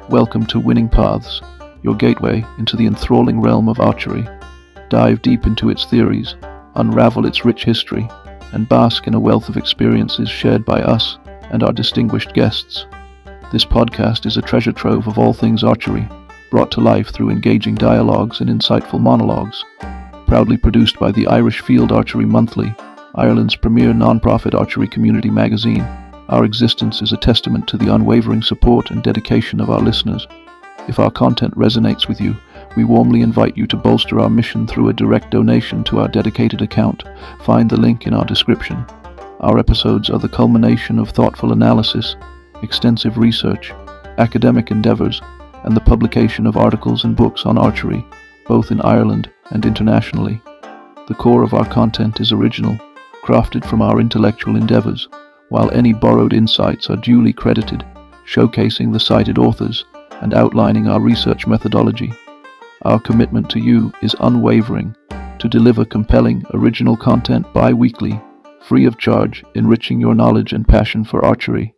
Welcome to Winning Paths, your gateway into the enthralling realm of archery. Dive deep into its theories, unravel its rich history, and bask in a wealth of experiences shared by us and our distinguished guests. This podcast is a treasure trove of all things archery, brought to life through engaging dialogues and insightful monologues. Proudly produced by the Irish Field Archery Monthly, Ireland's premier non-profit archery community magazine, our existence is a testament to the unwavering support and dedication of our listeners. If our content resonates with you, we warmly invite you to bolster our mission through a direct donation to our dedicated account. Find the link in our description. Our episodes are the culmination of thoughtful analysis, extensive research, academic endeavors, and the publication of articles and books on archery, both in Ireland and internationally. The core of our content is original, crafted from our intellectual endeavors, while any borrowed insights are duly credited, showcasing the cited authors and outlining our research methodology. Our commitment to you is unwavering, to deliver compelling, original content bi-weekly, free of charge, enriching your knowledge and passion for archery.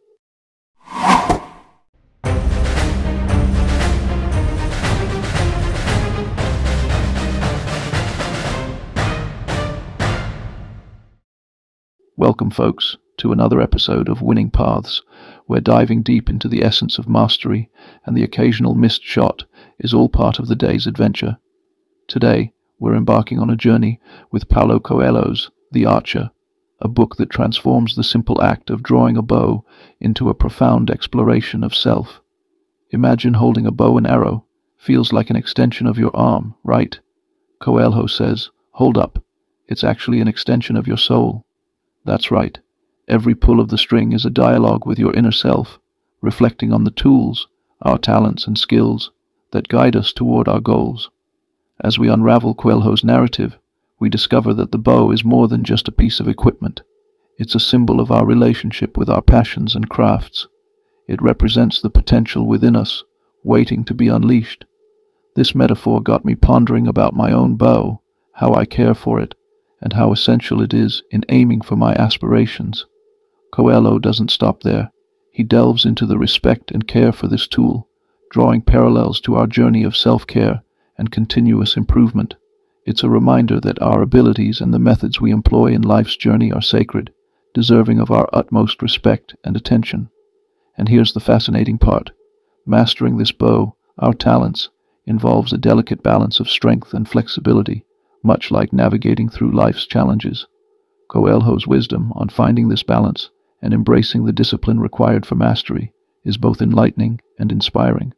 Welcome, folks, to another episode of Winning Paths, where diving deep into the essence of mastery and the occasional missed shot is all part of the day's adventure. Today, we're embarking on a journey with Paulo Coelho's The Archer, a book that transforms the simple act of drawing a bow into a profound exploration of self. Imagine holding a bow and arrow. Feels like an extension of your arm, right? Coelho says, hold up, it's actually an extension of your soul. That's right. Every pull of the string is a dialogue with your inner self, reflecting on the tools, our talents and skills that guide us toward our goals. As we unravel Coelho's narrative, we discover that the bow is more than just a piece of equipment. It's a symbol of our relationship with our passions and crafts. It represents the potential within us, waiting to be unleashed. This metaphor got me pondering about my own bow, how I care for it, and how essential it is in aiming for my aspirations. Coelho doesn't stop there. He delves into the respect and care for this tool, drawing parallels to our journey of self-care and continuous improvement. It's a reminder that our abilities and the methods we employ in life's journey are sacred, deserving of our utmost respect and attention. And here's the fascinating part. Mastering this bow, our talents, involves a delicate balance of strength and flexibility, much like navigating through life's challenges. Coelho's wisdom on finding this balance and embracing the discipline required for mastery is both enlightening and inspiring.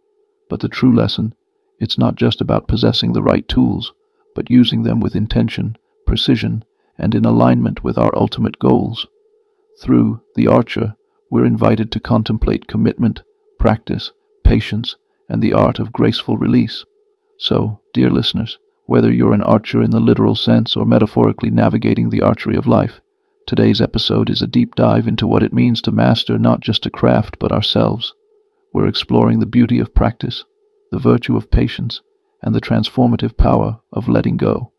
But the true lesson, it's not just about possessing the right tools, but using them with intention, precision, and in alignment with our ultimate goals. Through The Archer, we're invited to contemplate commitment, practice, patience, and the art of graceful release. So, dear listeners, whether you're an archer in the literal sense or metaphorically navigating the archery of life, today's episode is a deep dive into what it means to master not just a craft but ourselves. We're exploring the beauty of practice, the virtue of patience, and the transformative power of letting go.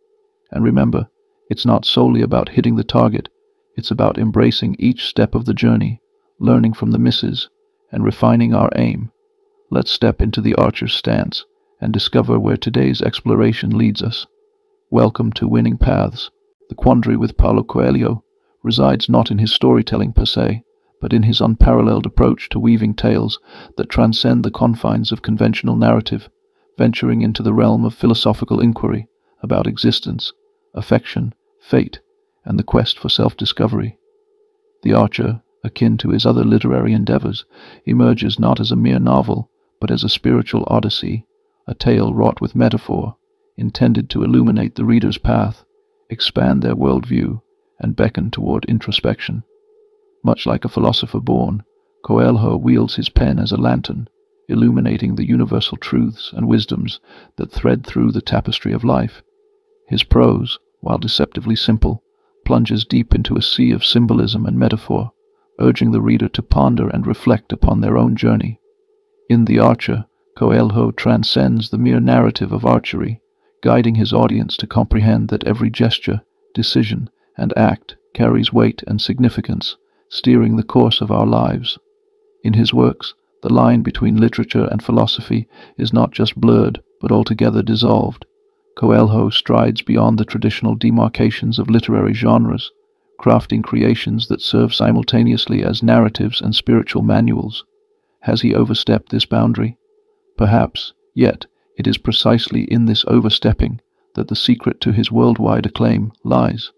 And remember, it's not solely about hitting the target, it's about embracing each step of the journey, learning from the misses, and refining our aim. Let's step into the archer's stance and discover where today's exploration leads us. Welcome to Winning Paths. The quandary with Paulo Coelho resides not in his storytelling per se, but in his unparalleled approach to weaving tales that transcend the confines of conventional narrative, venturing into the realm of philosophical inquiry about existence, affection, fate, and the quest for self-discovery. The Archer, akin to his other literary endeavors, emerges not as a mere novel, but as a spiritual odyssey, a tale wrought with metaphor, intended to illuminate the reader's path, expand their worldview, and beckon toward introspection. Much like a philosopher born, Coelho wields his pen as a lantern, illuminating the universal truths and wisdoms that thread through the tapestry of life. His prose, while deceptively simple, plunges deep into a sea of symbolism and metaphor, urging the reader to ponder and reflect upon their own journey. In The Archer, Coelho transcends the mere narrative of archery, guiding his audience to comprehend that every gesture, decision, and act carries weight and significance, steering the course of our lives. In his works, The line between literature and philosophy is not just blurred, but altogether dissolved. Coelho strides beyond the traditional demarcations of literary genres, crafting creations that serve simultaneously as narratives and spiritual manuals. Has he overstepped this boundary? Perhaps, yet it is precisely in this overstepping that the secret to his worldwide acclaim lies.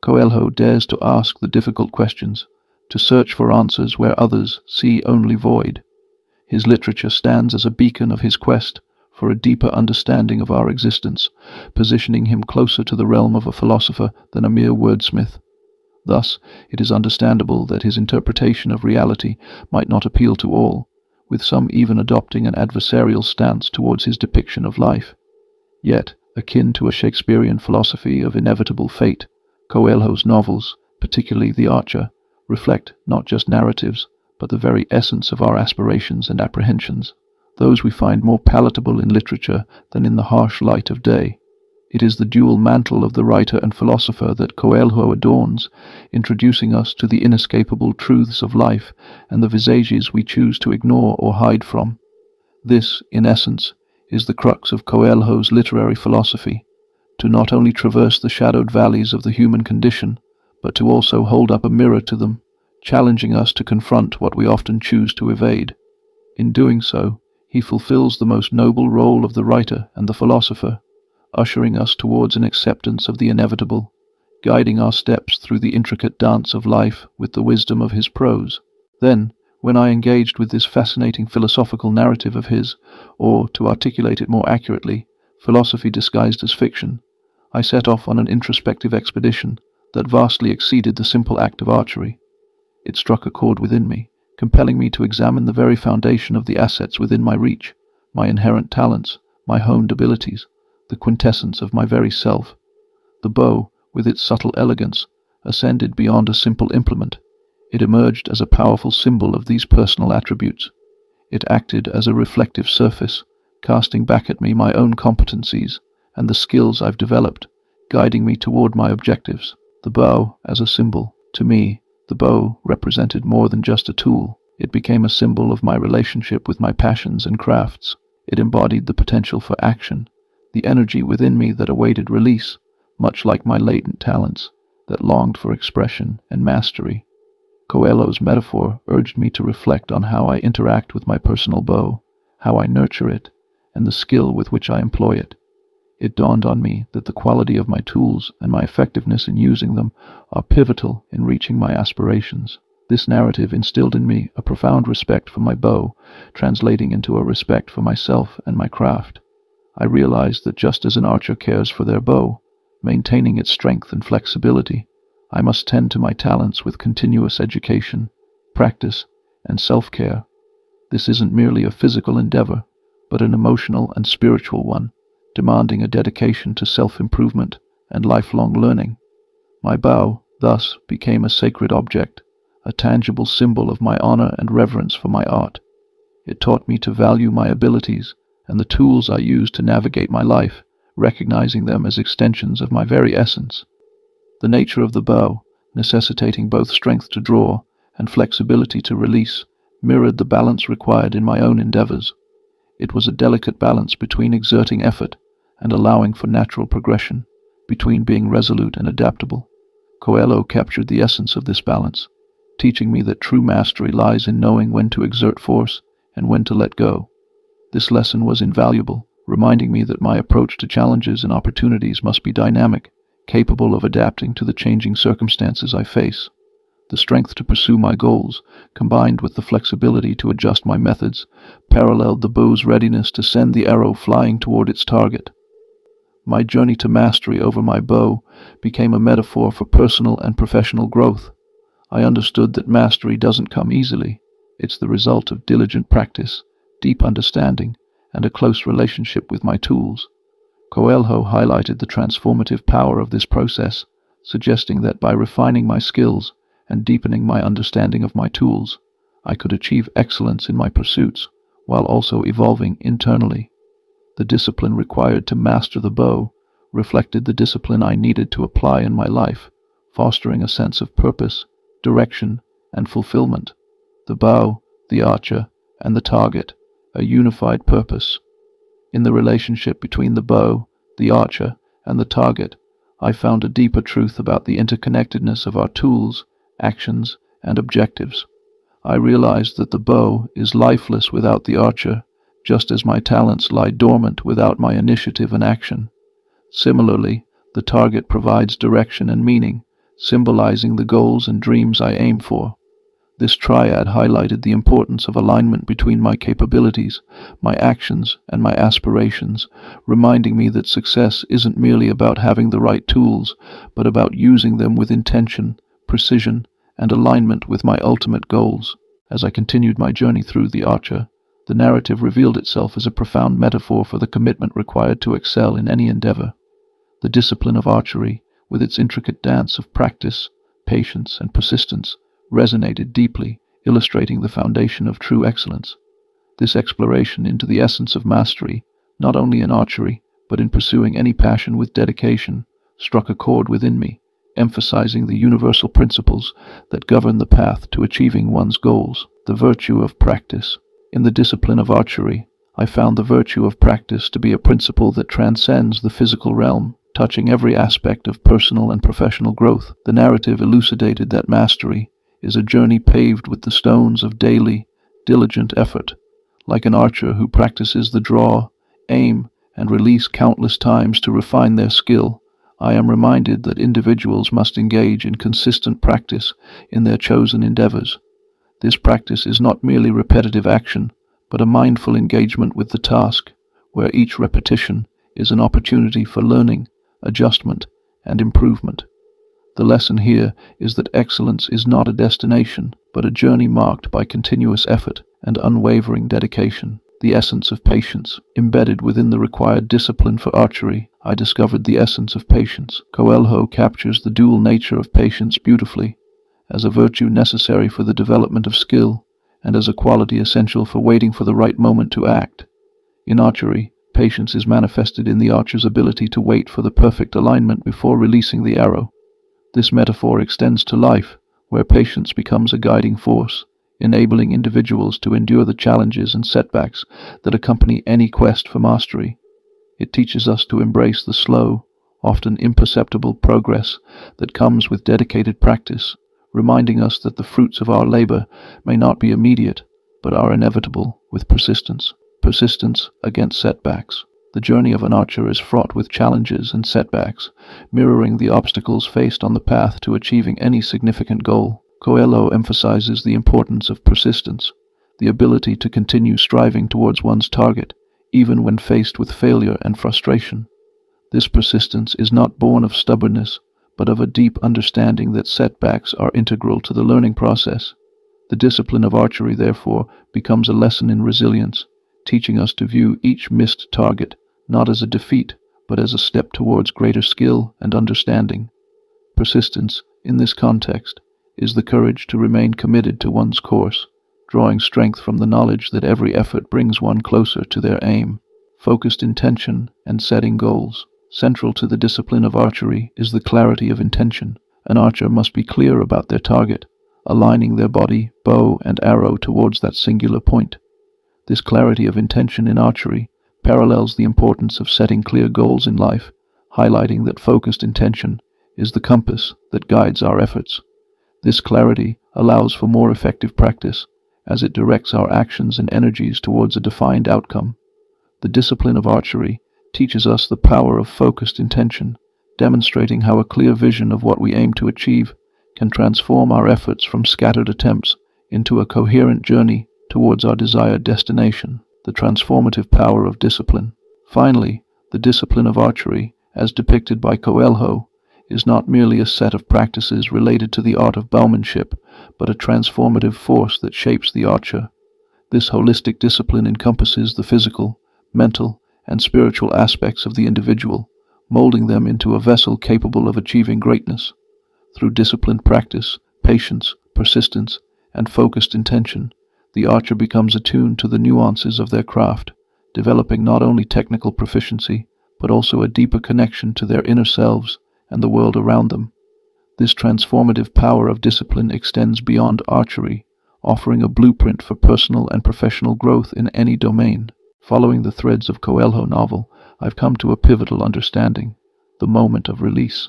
Coelho dares to ask the difficult questions, to search for answers where others see only void. His literature stands as a beacon of his quest for a deeper understanding of our existence, positioning him closer to the realm of a philosopher than a mere wordsmith. Thus, it is understandable that his interpretation of reality might not appeal to all, with some even adopting an adversarial stance towards his depiction of life. Yet, akin to a Shakespearean philosophy of inevitable fate, Coelho's novels, particularly The Archer, reflect not just narratives, but the very essence of our aspirations and apprehensions, those we find more palatable in literature than in the harsh light of day. It is the dual mantle of the writer and philosopher that Coelho adorns, introducing us to the inescapable truths of life and the visages we choose to ignore or hide from. This, in essence, is the crux of Coelho's literary philosophy, to not only traverse the shadowed valleys of the human condition, but to also hold up a mirror to them, challenging us to confront what we often choose to evade. In doing so, he fulfills the most noble role of the writer and the philosopher, ushering us towards an acceptance of the inevitable, guiding our steps through the intricate dance of life with the wisdom of his prose. Then, when I engaged with this fascinating philosophical narrative of his, or, to articulate it more accurately, philosophy disguised as fiction, I set off on an introspective expedition that vastly exceeded the simple act of archery. It struck a chord within me, compelling me to examine the very foundation of the assets within my reach, my inherent talents, my honed abilities, the quintessence of my very self. The bow, with its subtle elegance, ascended beyond a simple implement. It emerged as a powerful symbol of these personal attributes. It acted as a reflective surface, casting back at me my own competencies and the skills I've developed, guiding me toward my objectives. The bow as a symbol. To me, the bow represented more than just a tool. It became a symbol of my relationship with my passions and crafts. It embodied the potential for action, the energy within me that awaited release, much like my latent talents, that longed for expression and mastery. Coelho's metaphor urged me to reflect on how I interact with my personal bow, how I nurture it, and the skill with which I employ it. It dawned on me that the quality of my tools and my effectiveness in using them are pivotal in reaching my aspirations. This narrative instilled in me a profound respect for my bow, translating into a respect for myself and my craft. I realized that just as an archer cares for their bow, maintaining its strength and flexibility, I must tend to my talents with continuous education, practice, and self-care. This isn't merely a physical endeavor, but an emotional and spiritual one, demanding a dedication to self-improvement and lifelong learning. My bow, thus, became a sacred object, a tangible symbol of my honor and reverence for my art. It taught me to value my abilities and the tools I use to navigate my life, recognizing them as extensions of my very essence. The nature of the bow, necessitating both strength to draw and flexibility to release, mirrored the balance required in my own endeavors. It was a delicate balance between exerting effort and allowing for natural progression, between being resolute and adaptable. Coelho captured the essence of this balance, teaching me that true mastery lies in knowing when to exert force and when to let go. This lesson was invaluable, reminding me that my approach to challenges and opportunities must be dynamic, capable of adapting to the changing circumstances I face. The strength to pursue my goals, combined with the flexibility to adjust my methods, paralleled the bow's readiness to send the arrow flying toward its target. My journey to mastery over my bow became a metaphor for personal and professional growth. I understood that mastery doesn't come easily. It's the result of diligent practice, deep understanding, and a close relationship with my tools. Coelho highlighted the transformative power of this process, suggesting that by refining my skills and deepening my understanding of my tools, I could achieve excellence in my pursuits, while also evolving internally. The discipline required to master the bow reflected the discipline I needed to apply in my life, fostering a sense of purpose, direction, and fulfillment. The bow, the archer, and the target, a unified purpose. In the relationship between the bow, the archer, and the target, I found a deeper truth about the interconnectedness of our tools, actions, and objectives. I realized that the bow is lifeless without the archer, just as my talents lie dormant without my initiative and action. Similarly, the target provides direction and meaning, symbolizing the goals and dreams I aim for. This triad highlighted the importance of alignment between my capabilities, my actions, and my aspirations, reminding me that success isn't merely about having the right tools, but about using them with intention, precision, and alignment with my ultimate goals. As I continued my journey through The Archer, the narrative revealed itself as a profound metaphor for the commitment required to excel in any endeavor. The discipline of archery, with its intricate dance of practice, patience, and persistence, resonated deeply, illustrating the foundation of true excellence. This exploration into the essence of mastery, not only in archery, but in pursuing any passion with dedication, struck a chord within me, emphasizing the universal principles that govern the path to achieving one's goals. The virtue of practice. In the discipline of archery, I found the virtue of practice to be a principle that transcends the physical realm, touching every aspect of personal and professional growth. The narrative elucidated that mastery is a journey paved with the stones of daily, diligent effort. Like an archer who practices the draw, aim, and release countless times to refine their skill, I am reminded that individuals must engage in consistent practice in their chosen endeavors. This practice is not merely repetitive action, but a mindful engagement with the task, where each repetition is an opportunity for learning, adjustment, and improvement. The lesson here is that excellence is not a destination, but a journey marked by continuous effort and unwavering dedication. The essence of patience. Embedded within the required discipline for archery, I discovered the essence of patience. Coelho captures the dual nature of patience beautifully, as a virtue necessary for the development of skill, and as a quality essential for waiting for the right moment to act. In archery, patience is manifested in the archer's ability to wait for the perfect alignment before releasing the arrow. This metaphor extends to life, where patience becomes a guiding force, enabling individuals to endure the challenges and setbacks that accompany any quest for mastery. It teaches us to embrace the slow, often imperceptible progress that comes with dedicated practice, reminding us that the fruits of our labor may not be immediate, but are inevitable with persistence. Persistence against setbacks. The journey of an archer is fraught with challenges and setbacks, mirroring the obstacles faced on the path to achieving any significant goal. Coelho emphasizes the importance of persistence, the ability to continue striving towards one's target, even when faced with failure and frustration. This persistence is not born of stubbornness, but of a deep understanding that setbacks are integral to the learning process. The discipline of archery, therefore, becomes a lesson in resilience, teaching us to view each missed target not as a defeat, but as a step towards greater skill and understanding. Persistence, in this context, is the courage to remain committed to one's course, drawing strength from the knowledge that every effort brings one closer to their aim. Focused intention and setting goals. Central to the discipline of archery is the clarity of intention. An archer must be clear about their target, aligning their body, bow, and arrow towards that singular point. This clarity of intention in archery parallels the importance of setting clear goals in life, highlighting that focused intention is the compass that guides our efforts. This clarity allows for more effective practice, as it directs our actions and energies towards a defined outcome. The discipline of archery teaches us the power of focused intention, demonstrating how a clear vision of what we aim to achieve can transform our efforts from scattered attempts into a coherent journey towards our desired destination. The transformative power of discipline. Finally, the discipline of archery, as depicted by Coelho, is not merely a set of practices related to the art of bowmanship, but a transformative force that shapes the archer. This holistic discipline encompasses the physical, mental, and spiritual aspects of the individual, molding them into a vessel capable of achieving greatness. Through disciplined practice, patience, persistence, and focused intention, the archer becomes attuned to the nuances of their craft, developing not only technical proficiency, but also a deeper connection to their inner selves and the world around them. This transformative power of discipline extends beyond archery, offering a blueprint for personal and professional growth in any domain. Following the threads of Coelho novel, I've come to a pivotal understanding: the moment of release.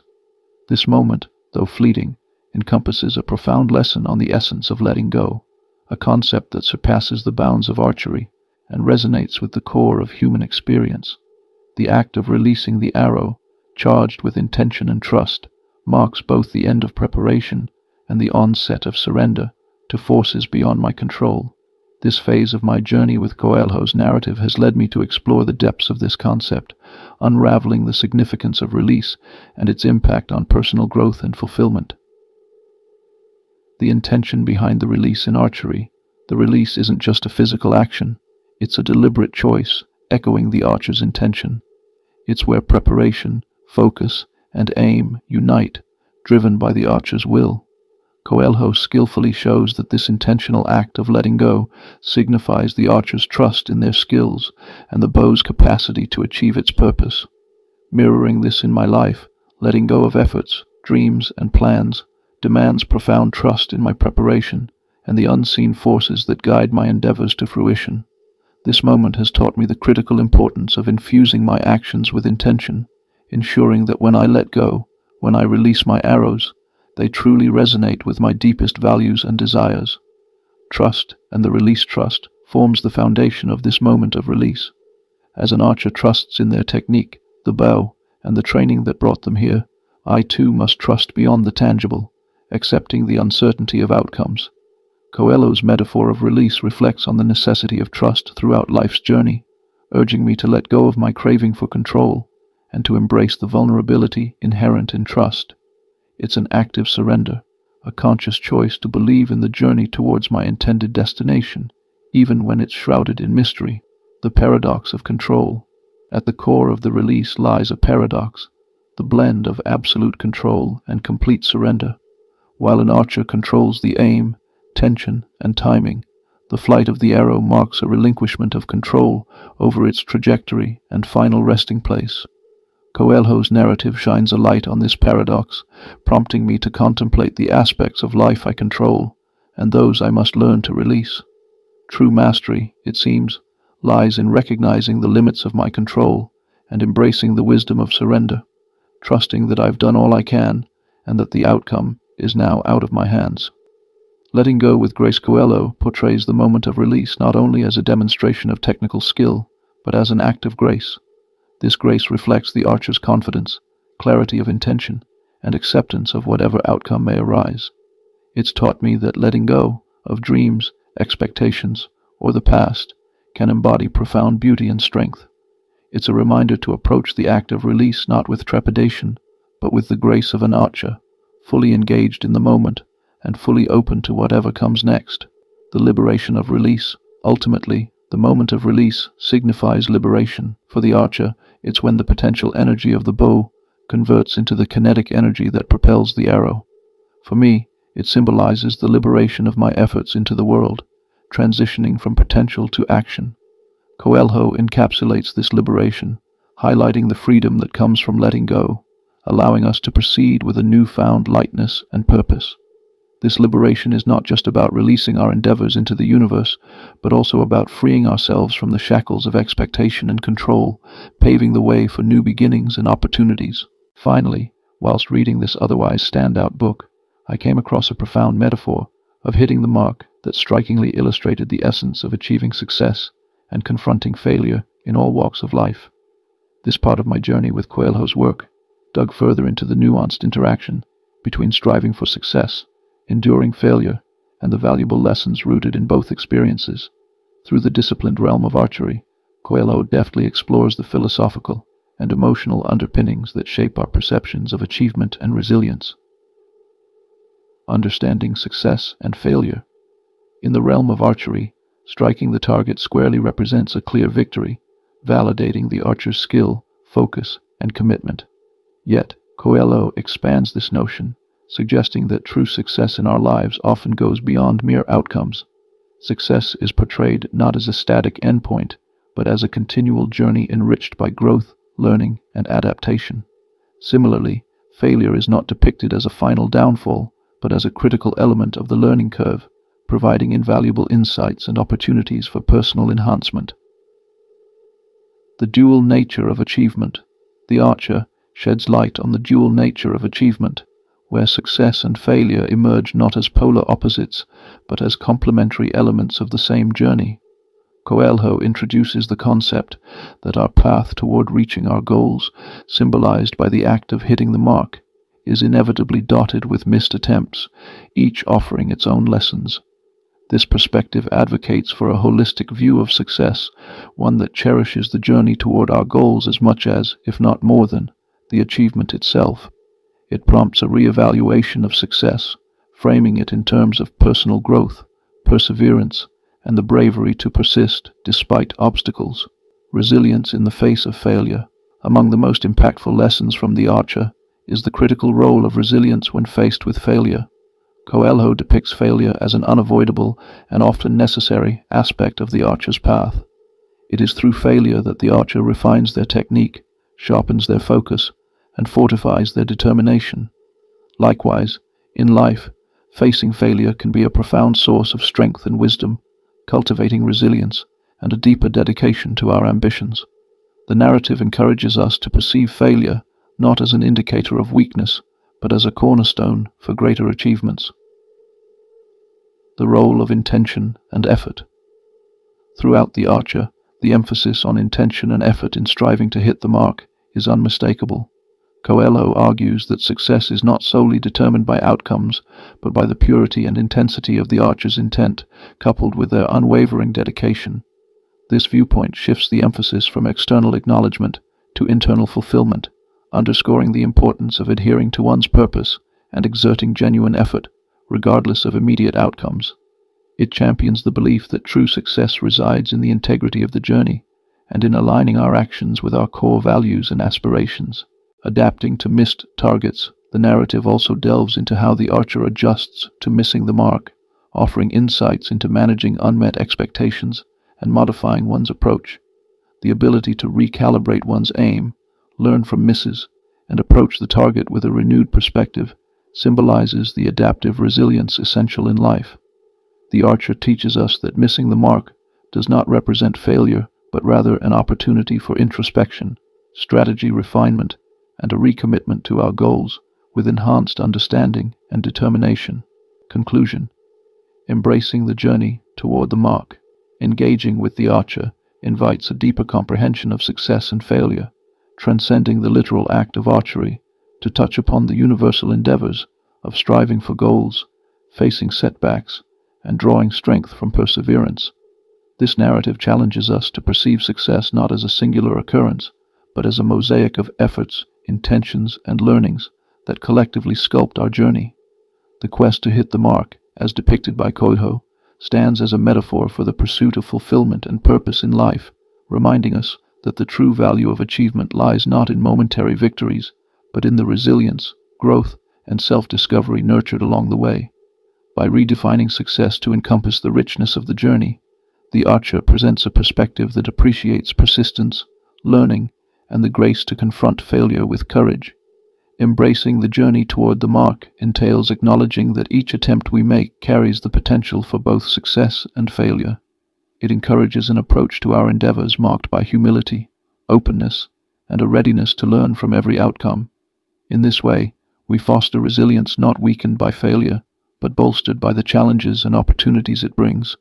This moment, though fleeting, encompasses a profound lesson on the essence of letting go, a concept that surpasses the bounds of archery and resonates with the core of human experience. The act of releasing the arrow, charged with intention and trust, marks both the end of preparation and the onset of surrender to forces beyond my control. This phase of my journey with Coelho's narrative has led me to explore the depths of this concept, unraveling the significance of release and its impact on personal growth and fulfillment. The intention behind the release in archery. The release isn't just a physical action, it's a deliberate choice, echoing the archer's intention. It's where preparation, focus, and aim unite, driven by the archer's will. Coelho skillfully shows that this intentional act of letting go signifies the archer's trust in their skills and the bow's capacity to achieve its purpose. Mirroring this in my life, letting go of efforts, dreams, and plans demands profound trust in my preparation and the unseen forces that guide my endeavors to fruition. This moment has taught me the critical importance of infusing my actions with intention, ensuring that when I let go, when I release my arrows, they truly resonate with my deepest values and desires. Trust, and the release trust, forms the foundation of this moment of release. As an archer trusts in their technique, the bow, and the training that brought them here, I too must trust beyond the tangible, accepting the uncertainty of outcomes. Coelho's metaphor of release reflects on the necessity of trust throughout life's journey, urging me to let go of my craving for control and to embrace the vulnerability inherent in trust. It's an active surrender, a conscious choice to believe in the journey towards my intended destination, even when it's shrouded in mystery. The paradox of control. At the core of the release lies a paradox, the blend of absolute control and complete surrender. While an archer controls the aim, tension, and timing, the flight of the arrow marks a relinquishment of control over its trajectory and final resting place. Coelho's narrative shines a light on this paradox, prompting me to contemplate the aspects of life I control and those I must learn to release. True mastery, it seems, lies in recognizing the limits of my control and embracing the wisdom of surrender, trusting that I've done all I can and that the outcome is now out of my hands. Letting Go with Grace Coelho portrays the moment of release not only as a demonstration of technical skill, but as an act of grace. This grace reflects the archer's confidence, clarity of intention, and acceptance of whatever outcome may arise. It's taught me that letting go of dreams, expectations, or the past can embody profound beauty and strength. It's a reminder to approach the act of release not with trepidation, but with the grace of an archer, fully engaged in the moment and fully open to whatever comes next. The liberation of release. Ultimately, the moment of release signifies liberation. For the archer, it's when the potential energy of the bow converts into the kinetic energy that propels the arrow. For me, it symbolizes the liberation of my efforts into the world, transitioning from potential to action. Coelho encapsulates this liberation, highlighting the freedom that comes from letting go, allowing us to proceed with a newfound lightness and purpose. This liberation is not just about releasing our endeavors into the universe, but also about freeing ourselves from the shackles of expectation and control, paving the way for new beginnings and opportunities. Finally, whilst reading this otherwise standout book, I came across a profound metaphor of hitting the mark that strikingly illustrated the essence of achieving success and confronting failure in all walks of life. This part of my journey with Coelho's work dug further into the nuanced interaction between striving for success, enduring failure, and the valuable lessons rooted in both experiences. Through the disciplined realm of archery, Coelho deftly explores the philosophical and emotional underpinnings that shape our perceptions of achievement and resilience. Understanding success and failure. In the realm of archery, striking the target squarely represents a clear victory, validating the archer's skill, focus, and commitment. Yet, Coelho expands this notion, suggesting that true success in our lives often goes beyond mere outcomes. Success is portrayed not as a static endpoint, but as a continual journey enriched by growth, learning, and adaptation. Similarly, failure is not depicted as a final downfall, but as a critical element of the learning curve, providing invaluable insights and opportunities for personal enhancement. The dual nature of achievement. The Archer sheds light on the dual nature of achievement, where success and failure emerge not as polar opposites, but as complementary elements of the same journey. Coelho introduces the concept that our path toward reaching our goals, symbolized by the act of hitting the mark, is inevitably dotted with missed attempts, each offering its own lessons. This perspective advocates for a holistic view of success, one that cherishes the journey toward our goals as much as, if not more than, the achievement itself. It prompts a re-evaluation of success, framing it in terms of personal growth, perseverance, and the bravery to persist despite obstacles. Resilience in the face of failure. Among the most impactful lessons from The Archer is the critical role of resilience when faced with failure. Coelho depicts failure as an unavoidable and often necessary aspect of the archer's path. It is through failure that the archer refines their technique, sharpens their focus, and fortifies their determination. Likewise, in life, facing failure can be a profound source of strength and wisdom, cultivating resilience and a deeper dedication to our ambitions. The narrative encourages us to perceive failure not as an indicator of weakness, but as a cornerstone for greater achievements. The role of intention and effort. Throughout The Archer, the emphasis on intention and effort in striving to hit the mark is unmistakable. Coelho argues that success is not solely determined by outcomes, but by the purity and intensity of the archer's intent, coupled with their unwavering dedication. This viewpoint shifts the emphasis from external acknowledgement to internal fulfillment, underscoring the importance of adhering to one's purpose and exerting genuine effort, regardless of immediate outcomes. It champions the belief that true success resides in the integrity of the journey and in aligning our actions with our core values and aspirations. Adapting to missed targets, the narrative also delves into how the archer adjusts to missing the mark, offering insights into managing unmet expectations and modifying one's approach. The ability to recalibrate one's aim, learn from misses, and approach the target with a renewed perspective symbolizes the adaptive resilience essential in life. The Archer teaches us that missing the mark does not represent failure, but rather an opportunity for introspection, strategy refinement, and a recommitment to our goals with enhanced understanding and determination. Conclusion. Embracing the journey toward the mark. Engaging with The Archer invites a deeper comprehension of success and failure, transcending the literal act of archery to touch upon the universal endeavors of striving for goals, facing setbacks, and drawing strength from perseverance. This narrative challenges us to perceive success not as a singular occurrence, but as a mosaic of efforts, intentions, and learnings that collectively sculpt our journey. The quest to hit the mark, as depicted by Coelho, stands as a metaphor for the pursuit of fulfillment and purpose in life, reminding us that the true value of achievement lies not in momentary victories, but in the resilience, growth, and self-discovery nurtured along the way. By redefining success to encompass the richness of the journey, The Archer presents a perspective that appreciates persistence, learning, and the grace to confront failure with courage. Embracing the journey toward the mark entails acknowledging that each attempt we make carries the potential for both success and failure. It encourages an approach to our endeavors marked by humility, openness, and a readiness to learn from every outcome. In this way, we foster resilience not weakened by failure, but bolstered by the challenges and opportunities it brings.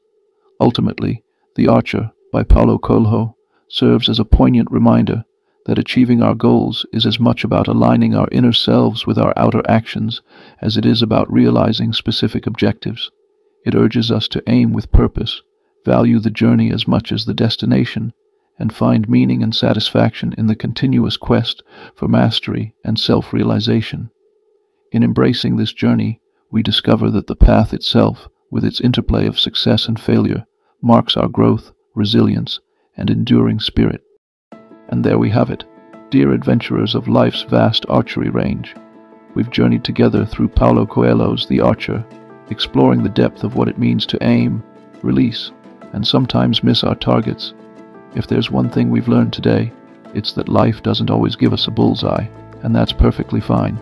Ultimately, The Archer, by Paulo Coelho, serves as a poignant reminder that achieving our goals is as much about aligning our inner selves with our outer actions as it is about realizing specific objectives. It urges us to aim with purpose, value the journey as much as the destination, and find meaning and satisfaction in the continuous quest for mastery and self-realization. In embracing this journey, we discover that the path itself, with its interplay of success and failure, marks our growth, resilience, and enduring spirit. And there we have it, dear adventurers of life's vast archery range. We've journeyed together through Paulo Coelho's The Archer, exploring the depth of what it means to aim, release, and sometimes miss our targets. If there's one thing we've learned today, it's that life doesn't always give us a bullseye, and that's perfectly fine.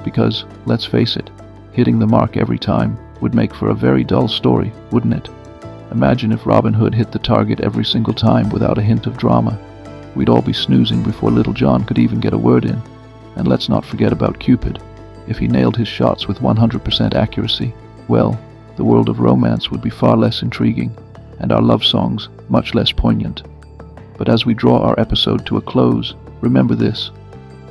Because, let's face it, hitting the mark every time would make for a very dull story, wouldn't it? Imagine if Robin Hood hit the target every single time without a hint of drama. We'd all be snoozing before Little John could even get a word in. And let's not forget about Cupid. If he nailed his shots with 100% accuracy, well, the world of romance would be far less intriguing, and our love songs much less poignant. But as we draw our episode to a close, remember this: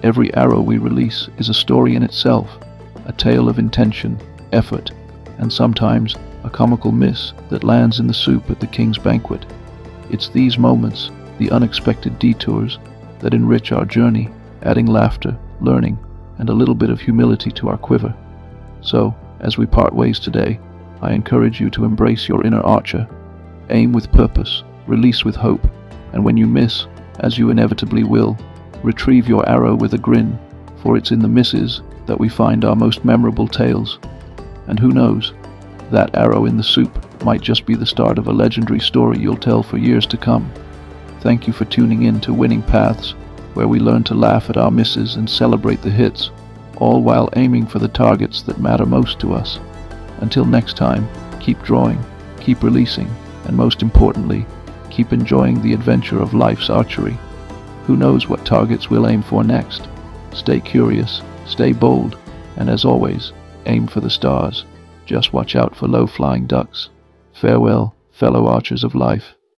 every arrow we release is a story in itself, a tale of intention, effort, and sometimes a comical miss that lands in the soup at the king's banquet. It's these moments, the unexpected detours, that enrich our journey, adding laughter, learning, and a little bit of humility to our quiver. So, as we part ways today, I encourage you to embrace your inner archer. Aim with purpose, release with hope, and when you miss, as you inevitably will, retrieve your arrow with a grin, for it's in the misses that we find our most memorable tales. And who knows, that arrow in the soup might just be the start of a legendary story you'll tell for years to come. Thank you for tuning in to Winning Paths, where we learn to laugh at our misses and celebrate the hits, all while aiming for the targets that matter most to us. Until next time, keep drawing, keep releasing, and most importantly, keep enjoying the adventure of life's archery. Who knows what targets we'll aim for next? Stay curious, stay bold, and as always, aim for the stars. Just watch out for low-flying ducks. Farewell, fellow archers of life.